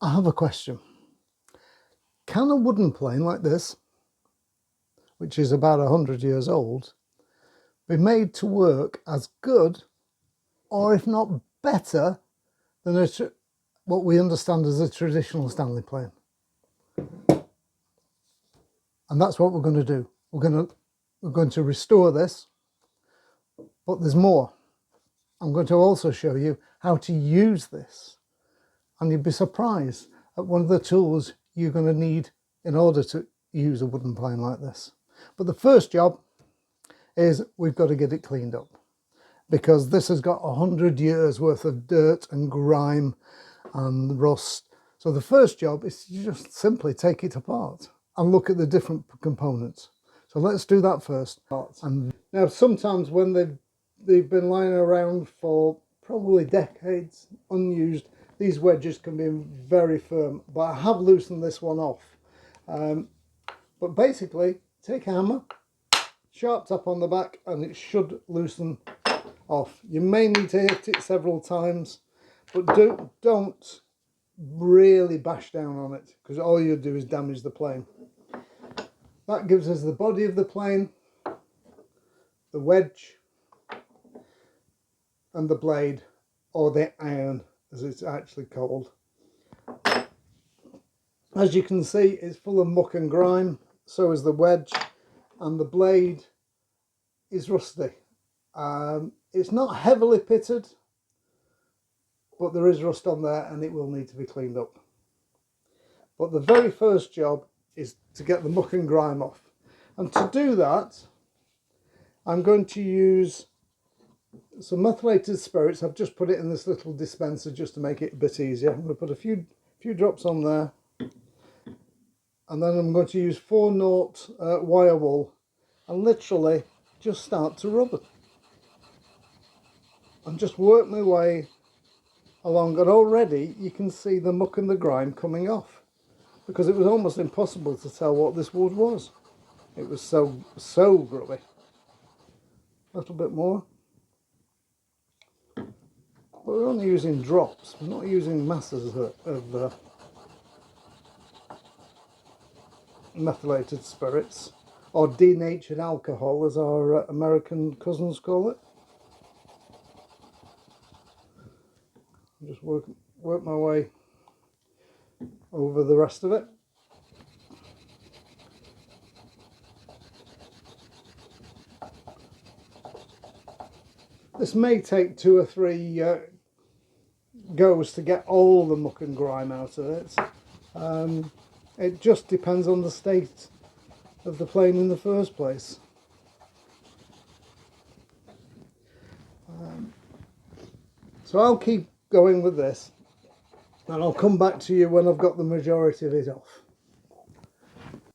I have a question. Can a wooden plane like this, which is about 100 years old, be made to work as good, or if not better, than what we understand as a traditional Stanley plane? And that's what we're going to do. We're going to restore this, but there's more. I'm going to also show you how to use this, and you'd be surprised at one of the tools you're going to need in order to use a wooden plane like this. But the first job is we've got to get it cleaned up, because this has got 100 years worth of dirt and grime and rust. So the first job is to just simply take it apart and look at the different components. So let's do that first. And now sometimes when they've been lying around for probably decades unused, these wedges can be very firm, but I have loosened this one off. But basically, take a hammer, sharp tap on the back, and it should loosen off. You may need to hit it several times, but don't really bash down on it, because all you do is damage the plane. That gives us the body of the plane, the wedge, and the blade, or the iron as it's actually called. As you can see, it's full of muck and grime, so is the wedge, and the blade is rusty. It's not heavily pitted, but there is rust on there and it will need to be cleaned up. But the very first job is to get the muck and grime off. And to do that, I'm going to use some methylated spirits. I've just put it in this little dispenser just to make it a bit easier. I'm going to put a few drops on there. And then I'm going to use 4-0 wire wool and literally just start to rub it. And just work my way along, and already you can see the muck and the grime coming off, because it was almost impossible to tell what this wood was. It was so grubby. A little bit more. But we're only using drops, we're not using masses of methylated spirits, or denatured alcohol as our American cousins call it. Just work my way over the rest of it. This may take 2 or 3 goes to get all the muck and grime out of it. It just depends on the state of the plane in the first place. So I'll keep going with this, and I'll come back to you when I've got the majority of it off.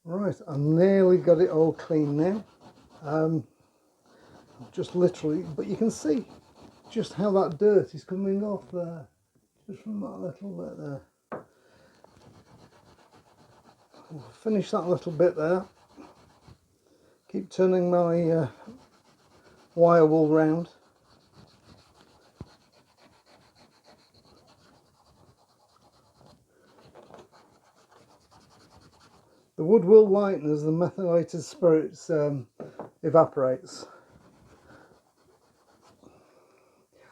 Right, I've nearly got it all clean now. Just literally, but you can see just how that dirt is coming off there, just from that little bit there. I'll finish that little bit there. Keep turning my wire wool round. The wood will lighten as the methylated spirits evaporates.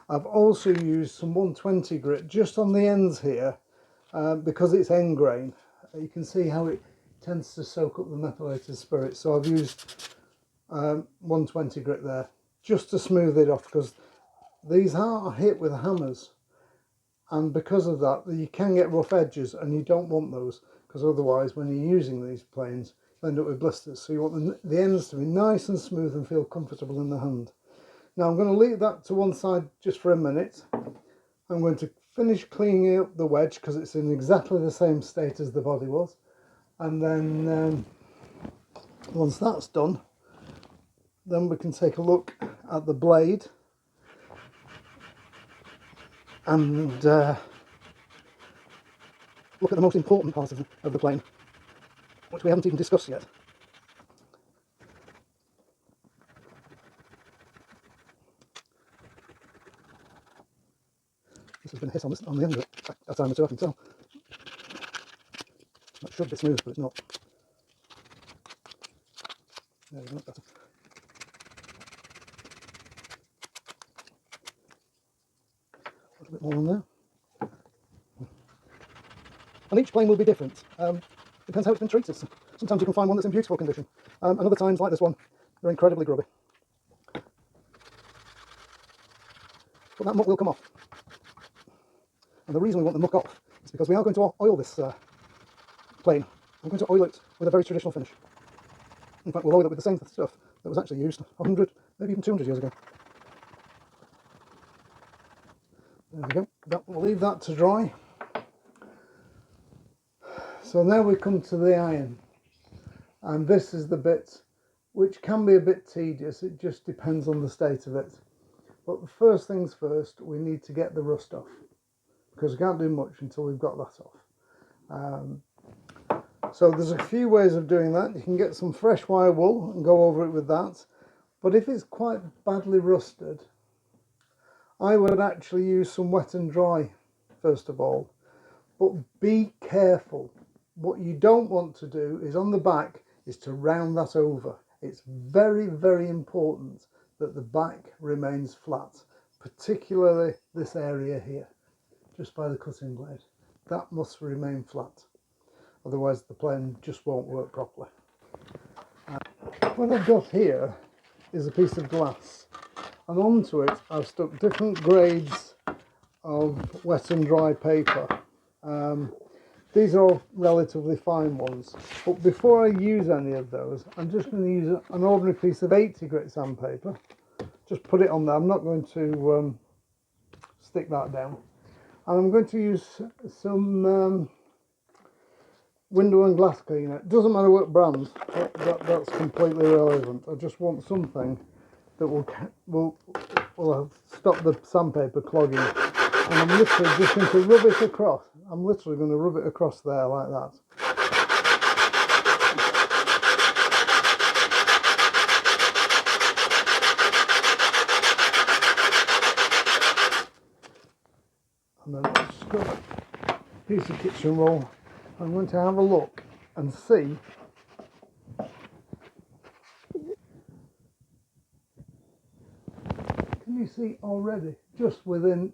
I've also used some 120 grit just on the ends here because it's end grain. You can see how it tends to soak up the methylated spirits. So I've used 120 grit there just to smooth it off, because these are hit with hammers, and because of that you can get rough edges, and you don't want those, because otherwise when you're using these planes you end up with blisters. So you want the ends to be nice and smooth and feel comfortable in the hand. Now I'm going to leave that to one side just for a minute. I'm going to finish cleaning up the wedge because it's in exactly the same state as the body was, and then once that's done, then we can take a look at the blade and look at the most important part of the plane, which we haven't even discussed yet. This has been a hit on the end of it a time or two, I can tell. That should be smooth, but it's not. There we go, better. A little bit more on there. And each plane will be different. Depends how it's been treated. Sometimes you can find one that's in beautiful condition, and other times, like this one, they're incredibly grubby. But that muck will come off. And the reason we want the muck off is because we are going to oil this plane. I'm going to oil it with a very traditional finish. In fact, we'll oil it with the same stuff that was actually used 100, maybe even 200 years ago. There we go. We'll leave that to dry. So now we come to the iron, and this is the bit which can be a bit tedious. It just depends on the state of it. But the first things first, we need to get the rust off, because we can't do much until we've got that off. So there's a few ways of doing that. You can get some fresh wire wool and go over it with that. But if it's quite badly rusted, I would actually use some wet and dry first of all. But be careful. What you don't want to do is on the back is to round that over. It's very, very important that the back remains flat, particularly this area here, just by the cutting blade. That must remain flat. Otherwise the plane just won't work properly. What I've got here is a piece of glass, and onto it I've stuck different grades of wet and dry paper. These are all relatively fine ones, but before I use any of those, I'm just going to use an ordinary piece of 80 grit sandpaper. Just put it on there. I'm not going to stick that down. And I'm going to use some window and glass cleaner. It doesn't matter what brand, that's completely irrelevant. I just want something that will stop the sandpaper clogging. And I'm literally just going to rub it across. I'm literally going to rub it across there like that. And then I'll just got a piece of kitchen roll. I'm going to have a look and see can you see already, just within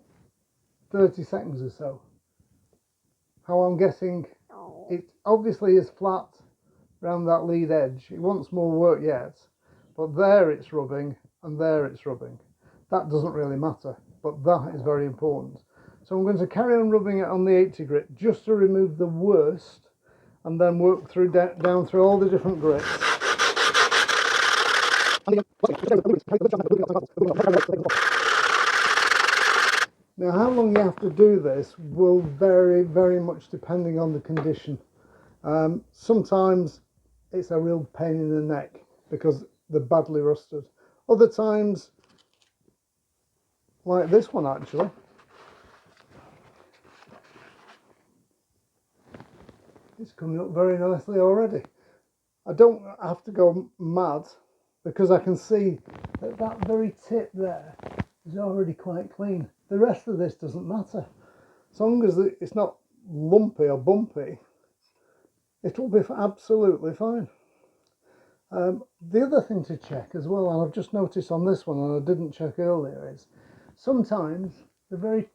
30 seconds or so, how I'm getting it obviously is flat around that lead edge. It wants more work yet, but there it's rubbing and there it's rubbing. That doesn't really matter, but that is very important. So I'm going to carry on rubbing it on the 80 grit just to remove the worst, and then work through down through all the different grits. Now how long you have to do this will vary very much depending on the condition. Sometimes it's a real pain in the neck because they're badly rusted. Other times, like this one actually, it's coming up very nicely already. I don't have to go mad because I can see that that very tip there is already quite clean. The rest of this doesn't matter. As long as it's not lumpy or bumpy, it'll be absolutely fine. The other thing to check as well, and I've just noticed on this one and I didn't check earlier, is sometimes the very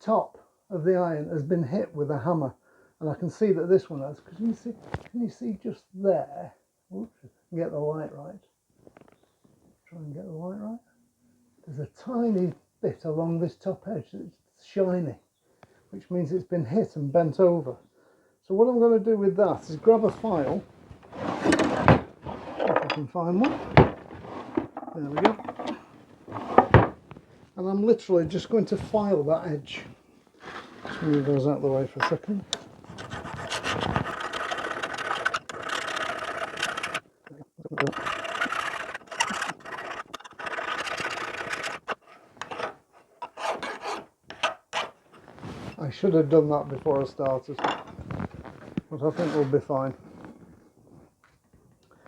top of the iron has been hit with a hammer. And I can see that this one has, because can you see just there? Oops, get the light right. Try and get the light right. There's a tiny bit along this top edge that's shiny, which means it's been hit and bent over. So what I'm going to do with that is grab a file, if I can find one. There we go. And I'm literally just going to file that edge. Just move those out of the way for a second. I should have done that before I started, but I think we'll be fine.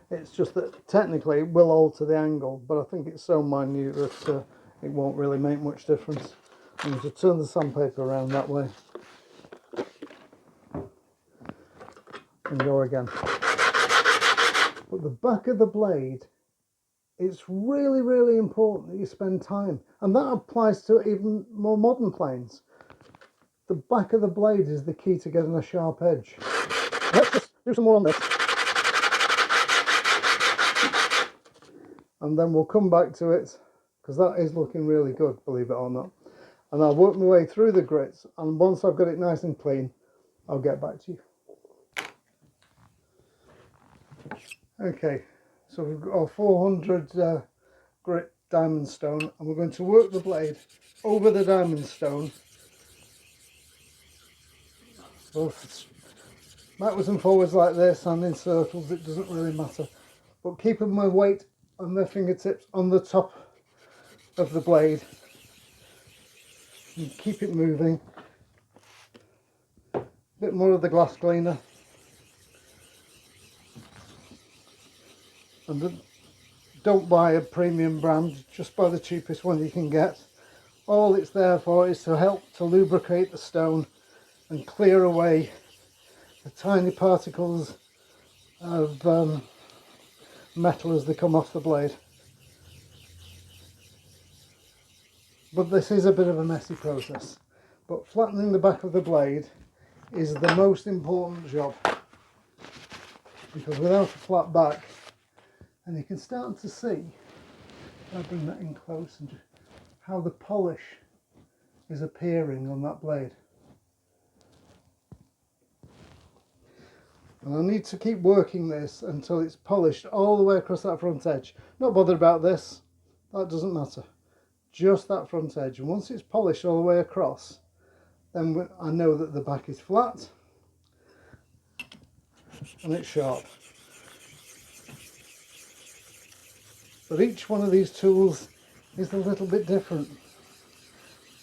It's just that technically it will alter the angle, but I think it's so minute that it won't really make much difference. I'm going to turn the sandpaper around that way. and go again. But the back of the blade, it's really, really important that you spend time, and that applies to even more modern planes. The back of the blade is the key to getting a sharp edge. Let's just do some more on this, and then we'll come back to it, because that is looking really good, believe it or not. And I'll work my way through the grits, and once I've got it nice and clean, I'll get back to you. Okay, so we've got our 400 grit diamond stone, and we're going to work the blade over the diamond stone, both backwards and forwards like this and in circles, it doesn't really matter, but keeping my weight on the fingertips on the top of the blade and keep it moving. A bit more of the glass cleaner, and don't buy a premium brand, just buy the cheapest one you can get. All it's there for is to help to lubricate the stone and clear away the tiny particles of metal as they come off the blade. But this is a bit of a messy process, but flattening the back of the blade is the most important job, because without a flat back, and you can start to see, I'll bring that in close, and how the polish is appearing on that blade. And I need to keep working this until it's polished all the way across that front edge. Not bothered about this, that doesn't matter. Just that front edge. And once it's polished all the way across, then I know that the back is flat and it's sharp. But each one of these tools is a little bit different,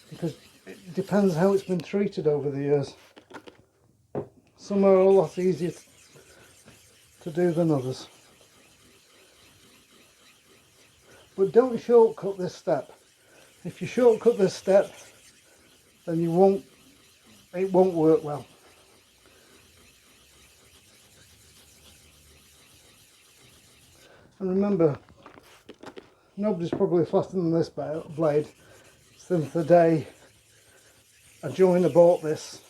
because it depends how it's been treated over the years. Some are a lot easier to do than others. But don't shortcut this step. If you shortcut this step, then it won't work well. And remember, nobody's probably flattened this blade since the day a joiner bought this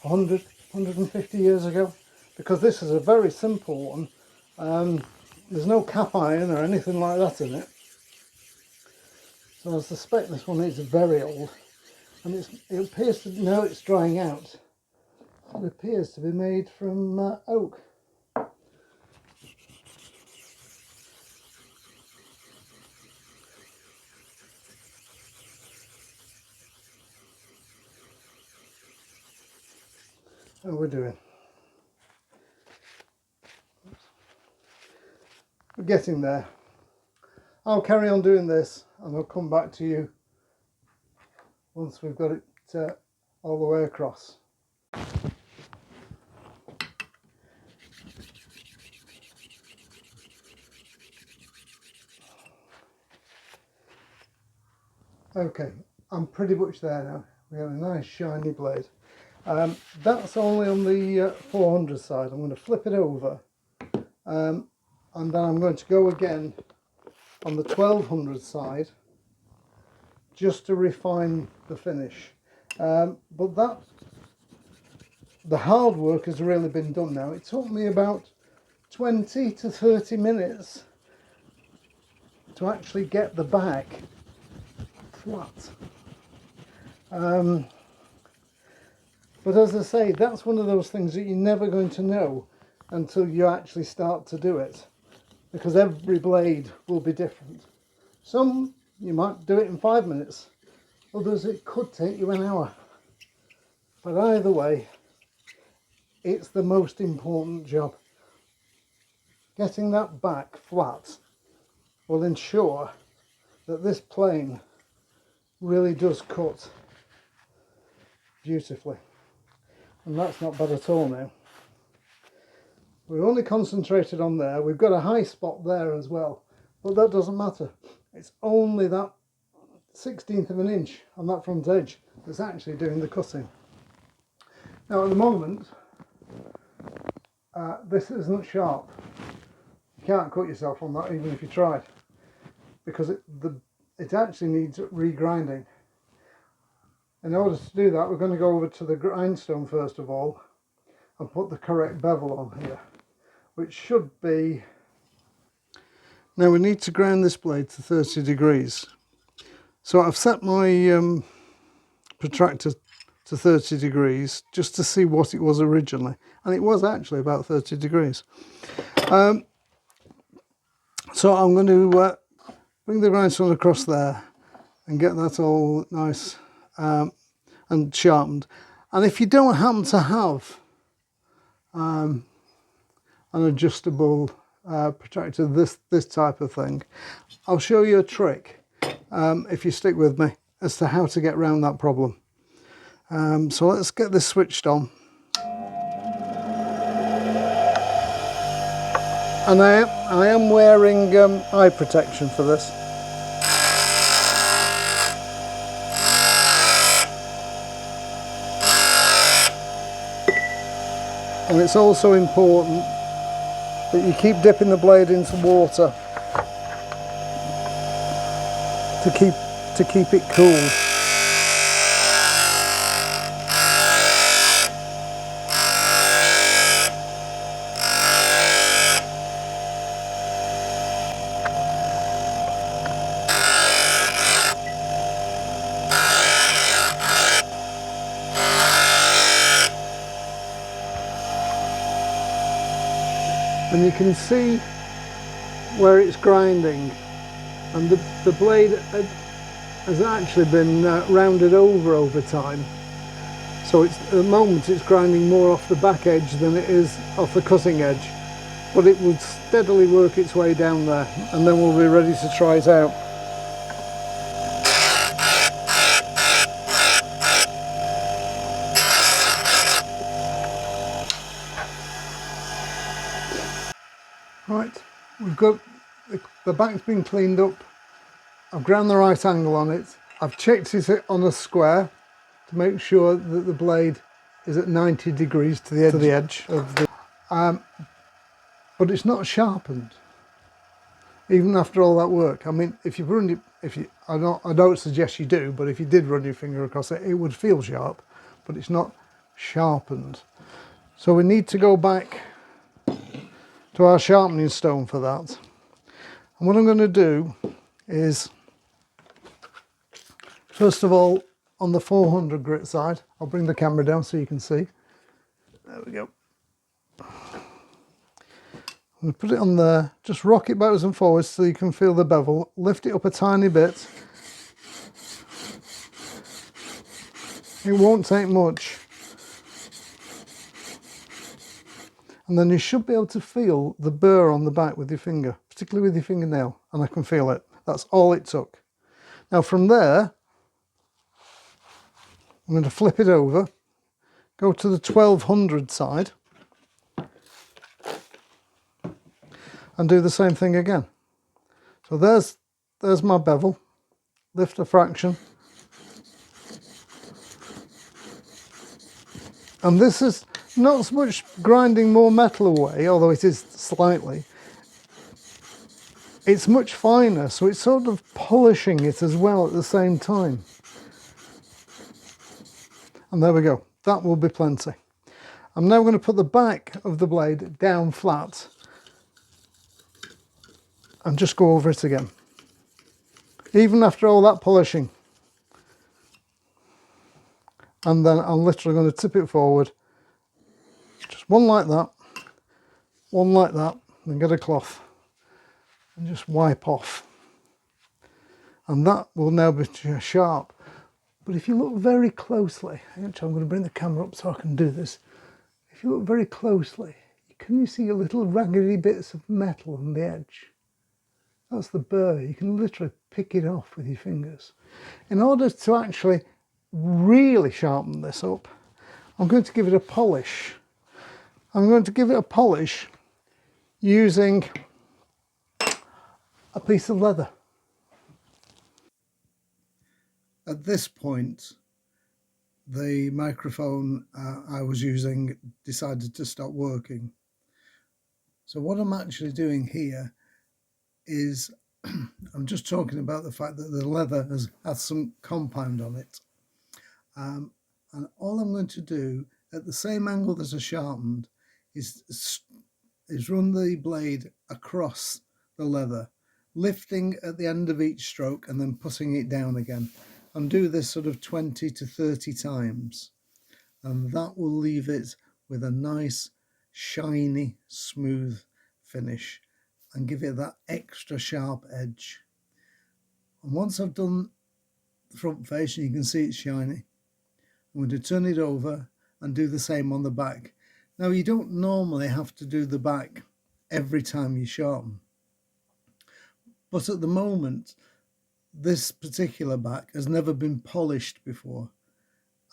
150 years ago, because this is a very simple one. There's no cap iron or anything like that in it, so I suspect this one is very old, and it appears to, now it's drying out, it appears to be made from oak. How we're doing. We're getting there. I'll carry on doing this and I'll come back to you once we've got it all the way across. Okay, I'm pretty much there now. We have a nice shiny blade. That's only on the 400 side. I'm going to flip it over, and then I'm going to go again on the 1200 side just to refine the finish. But the hard work has really been done now. It took me about 20 to 30 minutes to actually get the back flat. But as I say, that's one of those things that you're never going to know until you actually start to do it, because every blade will be different. Some you might do it in 5 minutes, others it could take you an hour. But either way, it's the most important job. Getting that back flat will ensure that this plane really does cut beautifully. And that's not bad at all now. We're only concentrated on there. We've got a high spot there as well, but that doesn't matter. It's only that 16th of an inch on that front edge that's actually doing the cutting. Now at the moment, this isn't sharp. You can't cut yourself on that even if you tried, because it actually needs regrinding. In order to do that, we're going to go over to the grindstone first of all and put the correct bevel on here, which should be... Now we need to grind this blade to 30 degrees. So I've set my protractor to 30 degrees just to see what it was originally, and it was actually about 30 degrees. So I'm going to bring the grindstone across there and get that all nice and sharpened. And if you don't happen to have an adjustable protractor, this type of thing, I'll show you a trick if you stick with me as to how to get around that problem. So let's get this switched on. And I am wearing eye protection for this. And it's also important that you keep dipping the blade into water to keep it cool. And you can see where it's grinding, and the blade has actually been rounded over time. So at the moment it's grinding more off the back edge than it is off the cutting edge. But it would steadily work its way down there, and then we'll be ready to try it out. Right, we've got the back's been cleaned up. I've ground the right angle on it. I've checked it on a square to make sure that the blade is at 90 degrees to the edge of the... but it's not sharpened, even after all that work. I mean, if you run it, I don't suggest you do, but if you did run your finger across it, it would feel sharp, but it's not sharpened. So we need to go back to our sharpening stone for that. And what I'm going to do is, first of all, on the 400 grit side, I'll bring the camera down so you can see. There we go. I'm going to put it on there, just rock it backwards and forwards so you can feel the bevel, lift it up a tiny bit. It won't take much. And then you should be able to feel the burr on the back with your finger, particularly with your fingernail, and I can feel it. That's all it took. Now from there, I'm going to flip it over, go to the 1200 side, and do the same thing again. So there's my bevel, lift a fraction. And this is not so much grinding more metal away, although it is slightly. It's much finer, so it's sort of polishing it as well at the same time. And there we go, that will be plenty. I'm now going to put the back of the blade down flat and just go over it again. Even after all that polishing. And then I'm literally going to tip it forward. Just one like that, then get a cloth and just wipe off. And that will now be sharp. But if you look very closely, actually I'm going to bring the camera up so I can do this. If you look very closely, can you see a little raggedy bits of metal on the edge? That's the burr. You can literally pick it off with your fingers. In order to actually really sharpen this up, I'm going to give it a polish. I'm going to give it a polish using a piece of leather. At this point, the microphone I was using decided to stop working. So what I'm actually doing here is I'm just talking about the fact that the leather has some compound on it. And all I'm going to do at the same angle that I sharpened is run the blade across the leather, lifting at the end of each stroke and then putting it down again, and do this sort of 20 to 30 times, and that will leave it with a nice shiny smooth finish and give it that extra sharp edge. And once I've done the front face and you can see it's shiny, I'm going to turn it over and do the same on the back. Now, you don't normally have to do the back every time you sharpen, but at the moment this particular back has never been polished before,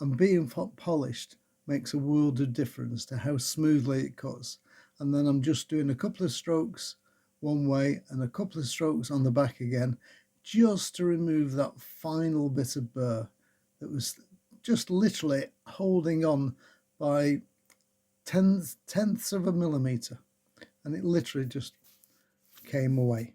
and being polished makes a world of difference to how smoothly it cuts. And then I'm just doing a couple of strokes one way and a couple of strokes on the back again, just to remove that final bit of burr that was just literally holding on by tenths of a millimetre, and it literally just came away.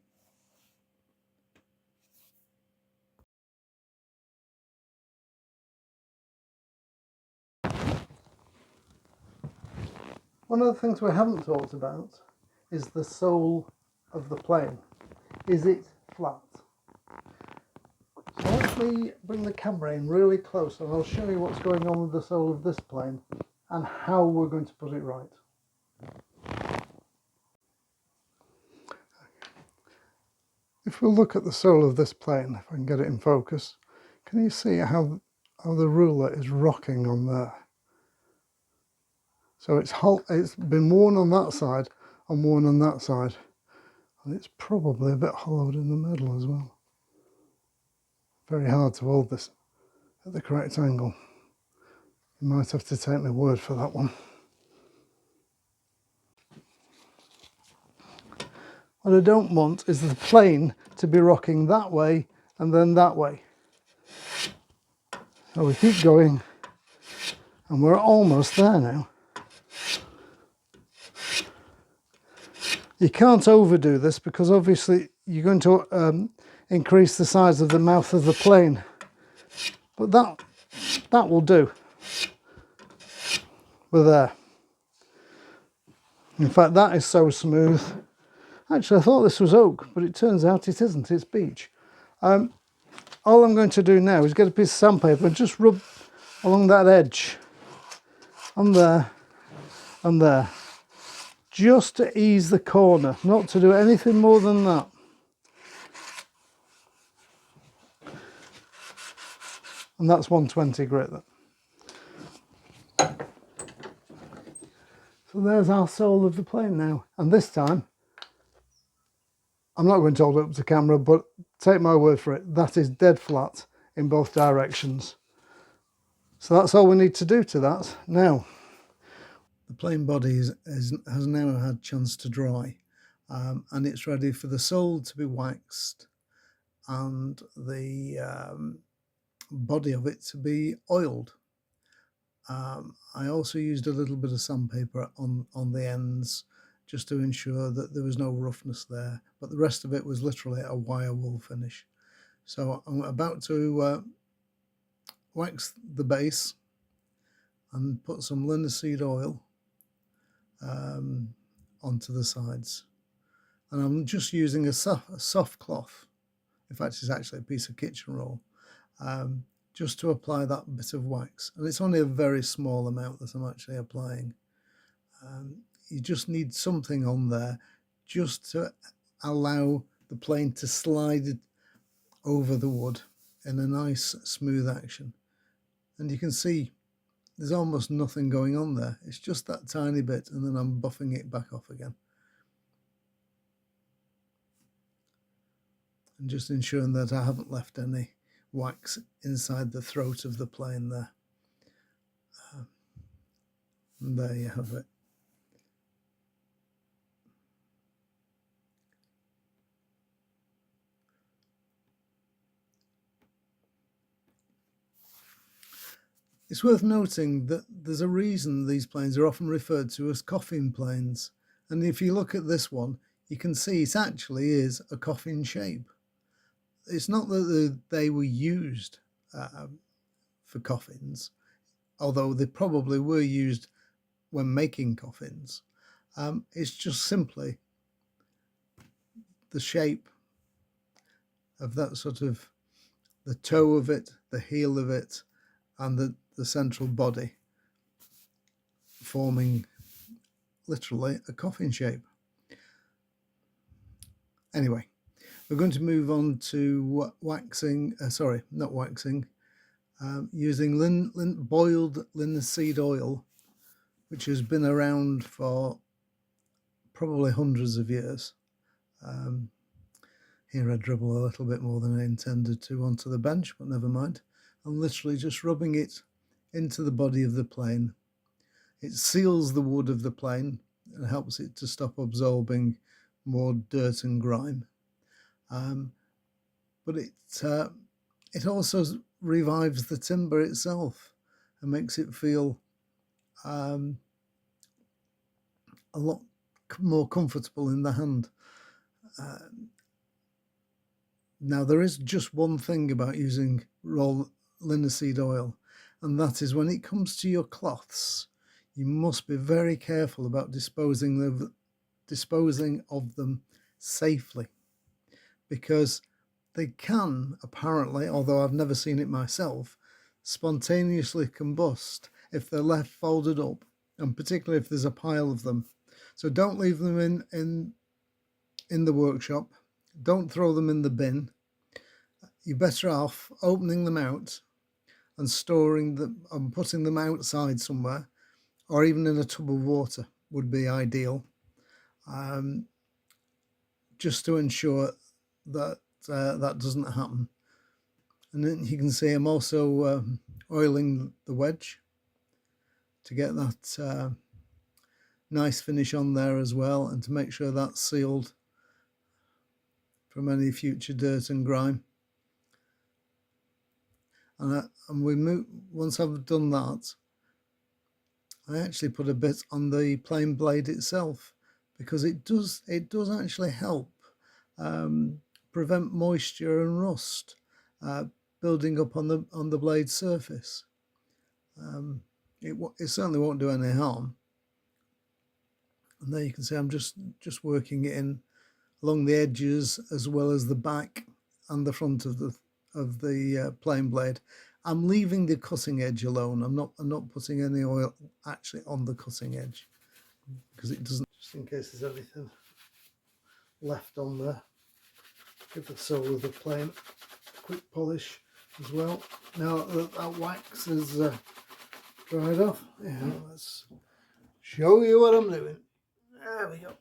One of the things we haven't talked about is the sole of the plane. Is it flat? So let me bring the camera in really close and I'll show you what's going on with the sole of this plane and how we're going to put it right. If we look at the sole of this plane, if I can get it in focus, can you see how the ruler is rocking on there? So it's been worn on that side and worn on that side, and it's probably a bit hollowed in the middle as well. Very hard to hold this at the correct angle. You might have to take my word for that one. What I don't want is the plane to be rocking that way and then that way. So we keep going, and we're almost there now. You can't overdo this because obviously you're going to increase the size of the mouth of the plane, but that will do. We're there. In fact, that is so smooth. Actually, I thought this was oak, but it turns out it isn't, it's beech. All I'm going to do now is get a piece of sandpaper and just rub along that edge, and there, and there, just to ease the corner, not to do anything more than that. And that's 120 grit then. So there's our sole of the plane now, and this time I'm not going to hold it up to camera, but take my word for it, that is dead flat in both directions. So that's all we need to do to that. Now, the plane body has now had a chance to dry, and it's ready for the sole to be waxed and the body of it to be oiled. I also used a little bit of sandpaper on the ends just to ensure that there was no roughness there, but the rest of it was literally a wire wool finish. So I'm about to wax the base and put some linseed oil onto the sides, and I'm just using a soft cloth. In fact, it's actually a piece of kitchen roll, just to apply that bit of wax, and it's only a very small amount that I'm actually applying. You just need something on there just to allow the plane to slide over the wood in a nice smooth action, and you can see there's almost nothing going on there. It's just that tiny bit, and then I'm buffing it back off again and just ensuring that I haven't left any wax inside the throat of the plane there. And there you have it. It's worth noting that there's a reason these planes are often referred to as coffin planes, And if you look at this one, you can see it actually is a coffin shape. It's not that they were used for coffins, although they probably were used when making coffins. It's just simply the shape of that sort of the toe of it, the heel of it, and the central body forming literally a coffin shape. Anyway, we're going to move on to waxing, not waxing, using boiled linseed oil, which has been around for probably hundreds of years. Here I dribble a little bit more than I intended to onto the bench, but never mind. I'm literally just rubbing it into the body of the plane. It seals the wood of the plane and helps it to stop absorbing more dirt and grime. But it also revives the timber itself and makes it feel a lot more comfortable in the hand. Now, there is just one thing about using raw linseed oil, and that is when it comes to your cloths, you must be very careful about disposing of them safely, because they can apparently, although I've never seen it myself, spontaneously combust if they're left folded up, and particularly if there's a pile of them. So don't leave them in the workshop. Don't throw them in the bin. You're better off opening them out and storing them and putting them outside somewhere, or even in a tub of water would be ideal, just to ensure that that doesn't happen. And then you can see I'm also oiling the wedge to get that nice finish on there as well, and to make sure that's sealed from any future dirt and grime. And once I've done that, I actually put a bit on the plane blade itself, because it does actually help prevent moisture and rust building up on the blade surface. It certainly won't do any harm. And there you can see I'm just working it in along the edges as well as the back and the front of the plane blade. I'm leaving the cutting edge alone. I'm not putting any oil actually on the cutting edge, because it doesn't, just in case there's anything left on there. Give the sole of the plane a quick polish as well. Now that wax is dried off, yeah, let's show you what I'm doing. There we go.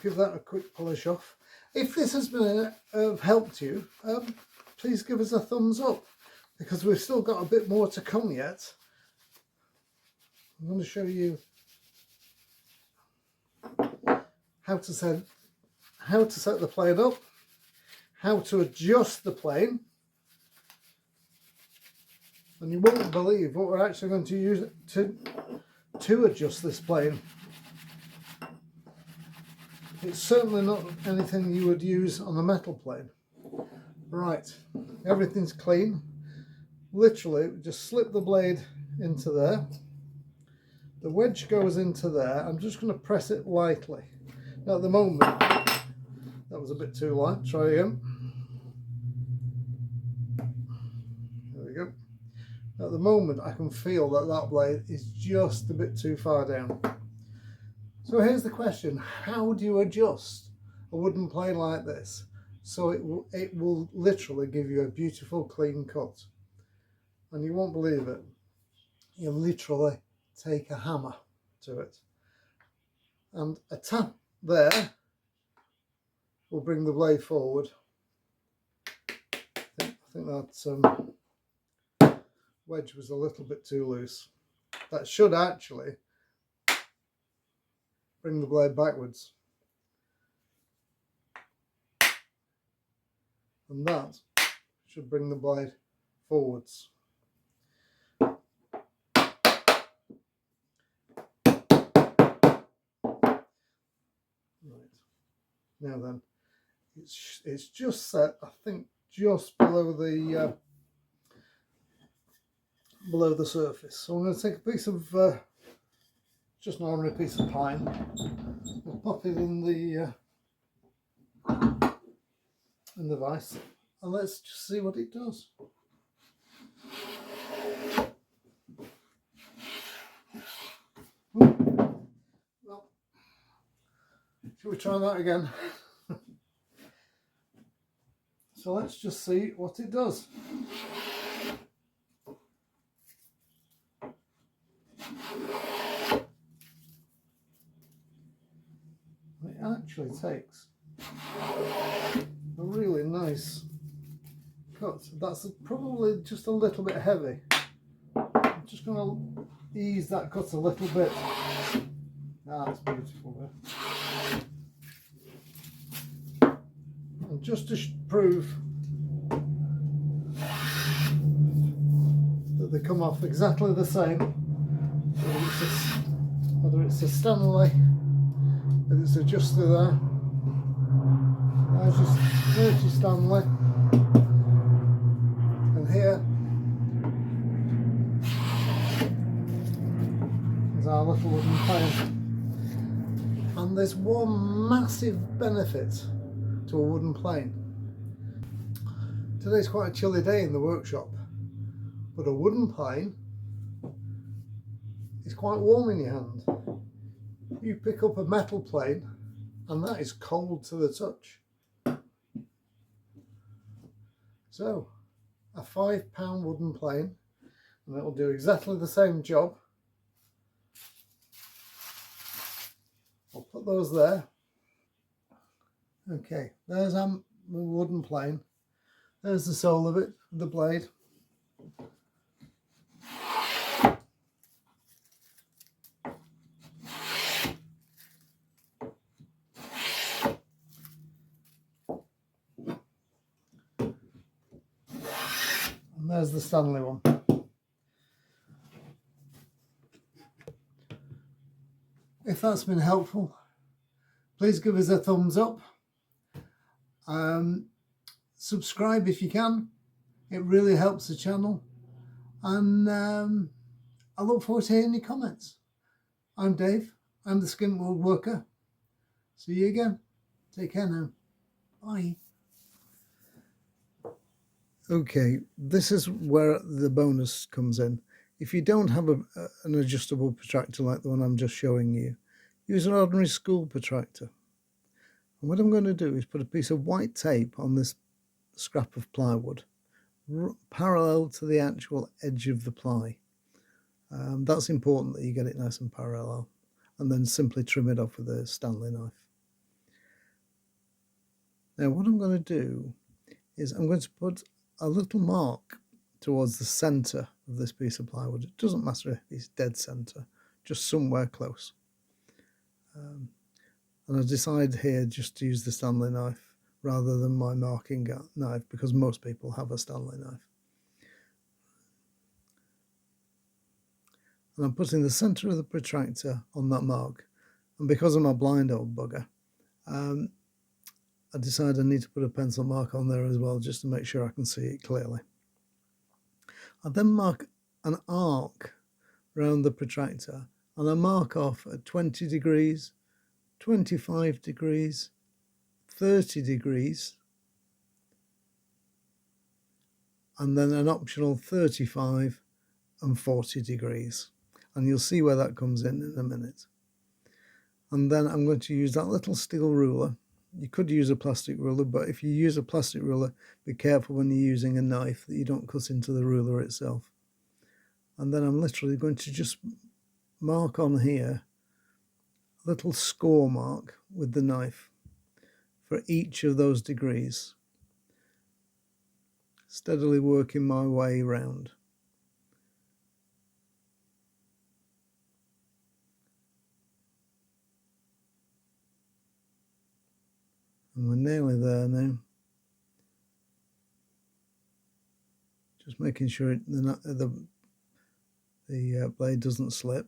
Give that a quick polish off. If this has been helped you, please give us a thumbs up, because we've still got a bit more to come yet. I'm going to show you how to set the plane up, how to adjust the plane, and you won't believe what we're actually going to use to adjust this plane. It's certainly not anything you would use on a metal plane. Right, everything's clean. Literally, just slip the blade into there. The wedge goes into there. I'm just going to press it lightly. Now at the moment, that was a bit too light. Try again. There we go. At the moment, I can feel that blade is just a bit too far down. So here's the question: how do you adjust a wooden plane like this so it will literally give you a beautiful clean cut? And you won't believe it. You literally take a hammer to it, and a tap there will bring the blade forward. I think that wedge was a little bit too loose. That should actually bring the blade backwards, and that should bring the blade forwards. Now then, it's just set, I think, just below the surface. So I'm going to take a piece of just an ordinary piece of pine. We'll pop it in the vise, and let's just see what it does. Well, shall we try that again? So let's just see what it does. It actually takes a really nice cut. That's probably just a little bit heavy. I'm just going to ease that cut a little bit. That's beautiful there. And just to prove that they come off exactly the same, whether it's a Stanley, whether it's a adjuster there, there's just 30 Stanley, and here is our little wooden plane. And there's one massive benefit to a wooden plane. Today's quite a chilly day in the workshop, but a wooden plane is quite warm in your hand. You pick up a metal plane and that is cold to the touch. So a £5 wooden plane, and it will do exactly the same job. I'll put those there. Okay, there's the wooden plane. There's the sole of it, the blade. And there's the Stanley one. If that's been helpful, please give us a thumbs up. Subscribe if you can. It really helps the channel. And I look forward to hearing your comments. I'm Dave. I'm the Skimp Woodworker. See you again. Take care now. Bye. Okay, this is where the bonus comes in. If you don't have an adjustable protractor like the one I'm just showing you, use an ordinary school protractor. And what I'm going to do is put a piece of white tape on this scrap of plywood, parallel to the actual edge of the ply. That's important that you get it nice and parallel, and then simply trim it off with a Stanley knife. Now what I'm going to do is I'm going to put a little mark towards the centre of this piece of plywood. It doesn't matter if it's dead centre, just somewhere close. And I decide here just to use the Stanley knife rather than my marking knife, because most people have a Stanley knife. And I'm putting the centre of the protractor on that mark, and because I'm a blind old bugger, I decide I need to put a pencil mark on there as well, just to make sure I can see it clearly. I then mark an arc around the protractor, and I mark off at 20 degrees, 25 degrees, 30 degrees, and then an optional 35 and 40 degrees. And you'll see where that comes in a minute. And then I'm going to use that little steel ruler. You could use a plastic ruler, but if you use a plastic ruler, be careful when you're using a knife that you don't cut into the ruler itself. And then I'm literally going to just mark on here a little score mark with the knife for each of those degrees, steadily working my way round. And we're nearly there now. Just making sure the blade doesn't slip.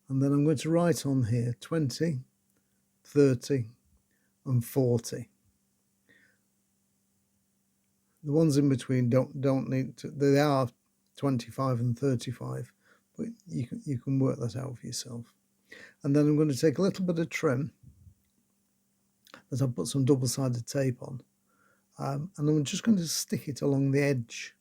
And then I'm going to write on here 20, 30 and 40. The ones in between don't need to, they are 25 and 35, but you can work that out for yourself. And then I'm going to take a little bit of trim that I've put some double-sided tape on, and I'm just going to stick it along the edge,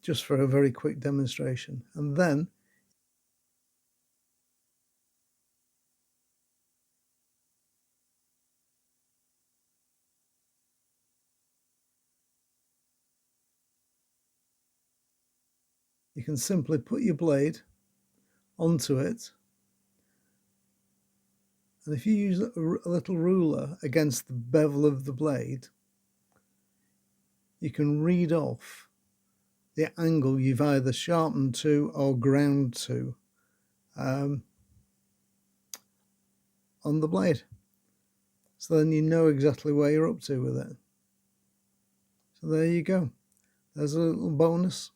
just for a very quick demonstration. And then you can simply put your blade onto it, and if you use a little ruler against the bevel of the blade, you can read off the angle you've either sharpened to or ground to on the blade. So then you know exactly where you're up to with it. So there you go. There's a little bonus